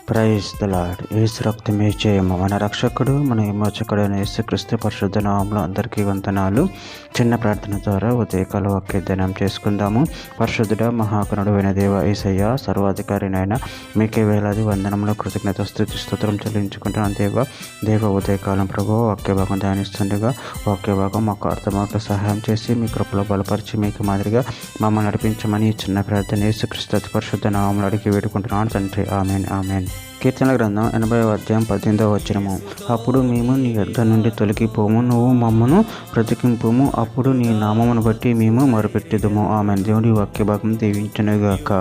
Praise the lord. యేసు రక్తమే జయము. మన రక్షకుడు మన విమోచకుడు అయిన యేసుక్రీస్తు పరిశుద్ధ నామములో అందరికీ వందనాలు. చిన్న ప్రార్థన ద్వారా ఉదయకాల వాక్యధ్యానం చేసుకుందాము. పరిశుద్ధుడ మహాకరుడు అయిన దేవ యేసయ్య, సర్వాధికారినైనా మీకే వేలాది వందనములు, కృతజ్ఞత, స్తుతి, స్తోత్రం చెల్లించుకుంటున్నాను. దేవ ఉదయకాలం ప్రభు వాక్యభాగం ధ్యానిస్తుండగా వాక్యభాగం మాకు అర్థమాకు సహాయం చేసి మీ కృపలో బలపరిచి మీకు మాదిరిగా మమ్మల్ని నడిపించమని చిన్న ప్రార్థన యేసుక్రీస్తు పరిశుద్ధ నామములో అడిగి వేడుకుంటున్నాను తండ్రి. Amen amen. కీర్తన గ్రంథం 80వ అధ్యాయం 18వ వచనము. అప్పుడు మేము నీ యొద్ద నుండి తొలగిపోము, నువ్వు మమ్మను బ్రతికింపుము, అప్పుడు నీ నామమును బట్టి మేము మొరపెట్టుదుము. ఆమెన్. దేవుడి వాక్య భాగం దీవించునుగాక.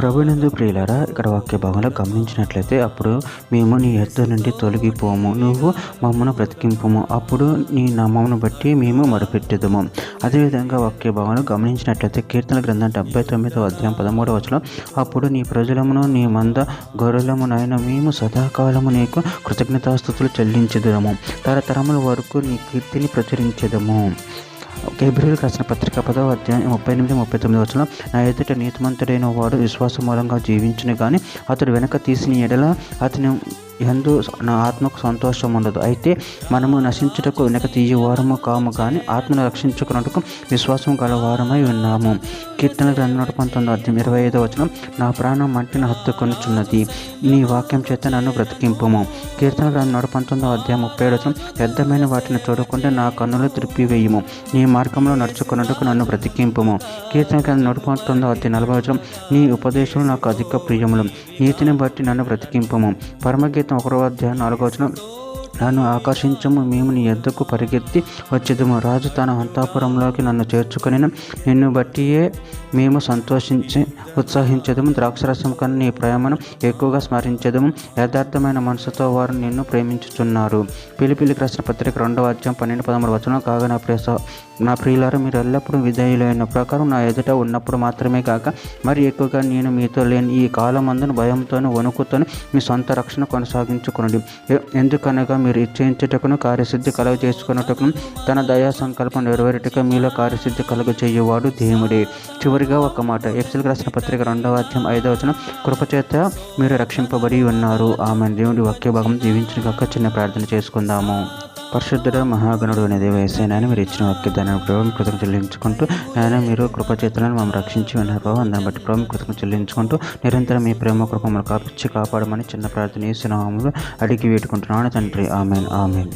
ప్రభునందు ప్రియులారా, ఇక్కడ వాక్య భాగంలో గమనించినట్లయితే, అప్పుడు మేము నీ యొద్ద నుండి తొలగిపోము, నువ్వు మమ్మను బ్రతికింపుము, అప్పుడు నీ నామమును బట్టి మేము మొరపెట్టుదుము. అదేవిధంగా వాక్య భాగంలో గమనించినట్లయితే కీర్తన గ్రంథం 79వ అధ్యాయం 13వ వచనం. అప్పుడు నీ ప్రజలమును నీ మంద గొర్రెలమునైన మేము సదాకాలము నీకు కృతజ్ఞతాస్తుతులు చెల్లించెదము, తరతరముల వరకు నీ కీర్తిని ప్రచురించెదము. హెబ్రీయులకు రాసిన పత్రిక 10వ అధ్యాయం 38-39 వచనం. నా ఎదుట నీతిమంతుడైన వాడు విశ్వాస మూలంగా జీవించును కానీ అతడు వెనక తీసిన ఎడల అతని యందు నా ఆత్మకు సంతోషం ఉండదు. అయితే మనము నశించుటకు వెనక తీయవారము కాము కానీ ఆత్మను రక్షించుకున్నట్టుకు విశ్వాసం గల వారమై ఉన్నాము. కీర్తన గ్రంథం 119వ అధ్యాయం 25వ వచనం. నా ప్రాణం మంటిని హత్తుకొనుచున్నది, నీ వాక్యం చేత నన్ను బ్రతికింపుము. కీర్తన గ్రంథం 119వ అధ్యాయం 37వ వచనం. వ్యర్థమైన వాటిని చూడకుండా నా కన్నులు త్రిప్పివేయుము, నీ మార్గంలో నడుచుకున్నట్టుకు నన్ను బ్రతికింపుము. కీర్తన గ్రంథం 119వ అధ్యాయం 40వ వచనం. నీ ఉపదేశం నాకు అధిక ప్రియములు, నీతిని బట్టి నన్ను బ్రతికింపుము. పరమగీతం 1వ అధ్యాయం 4వ వచనం. నన్ను ఆకర్షించము, మేము నీ యొద్దకు పరిగెత్తి వచ్చేదము. రాజు తన అంతఃపురంలోకి నన్ను చేర్చుకొని నిన్ను బట్టియే మేము ఉత్సాహించదము. ద్రాక్షరసం కన్నా నీ ప్రేమను ఎక్కువగా స్మరించదము. యథార్థమైన మనసుతో వారు నిన్ను ప్రేమించుచున్నారు. పిలిపిలికి రాసిన పత్రిక 2వ అధ్యాయం 12-13 వచనం. కాగా నా ప్రియులారా, మీరు ఎల్లప్పుడూ విధేయులైన ప్రకారం నా ఎదుట ఉన్నప్పుడు మాత్రమే కాక మరి ఎక్కువగా నేను మీతో లేని ఈ కాలమందును భయంతోనూ వణుకుతోనూ మీ సొంత రక్షణ కొనసాగించుకునండి. ఎందుకనగా మీరు ఇచ్చేయించుటకును కార్యసిద్ధి కలుగ చేసుకున్నట్టుకును తన దయా సంకల్పం నెరవేరుటకు మీలో కార్యసిద్ధి కలుగ చేయువాడు దేవుడే. చివరిగా ఒక మాట. ఎఫెసీయులకు రాసిన పత్రిక 2వ అధ్యాయం 5వ వచనం. కృపచేత మీరు రక్షింపబడి ఉన్నారు. ఆమె. దేవుడి వాక్య భాగం జీవించిన చిన్న ప్రార్థన చేసుకుందాము. పరిశుద్ధుడ మహాగణుడు అనే దేవ యేసయ్యా, మీరు ఇచ్చిన వాక్యదాన్ని ప్రభావం కృతజ్ఞత చెల్లించుకుంటూ, నాయన మీరు కృపచేతలను మమ్మల్ని రక్షించి ఉన్నారు ప్రభావం, దాన్ని బట్టి ప్రభావం కృతజ్ఞత చెల్లించుకుంటూ నిరంతరం మీ ప్రేమ కృప మమ్మల్ని కాపాడమని చిన్న ప్రార్థన యేసు నామములో అడిగి వేడుకుంటున్నాను తండ్రి. Amen amen.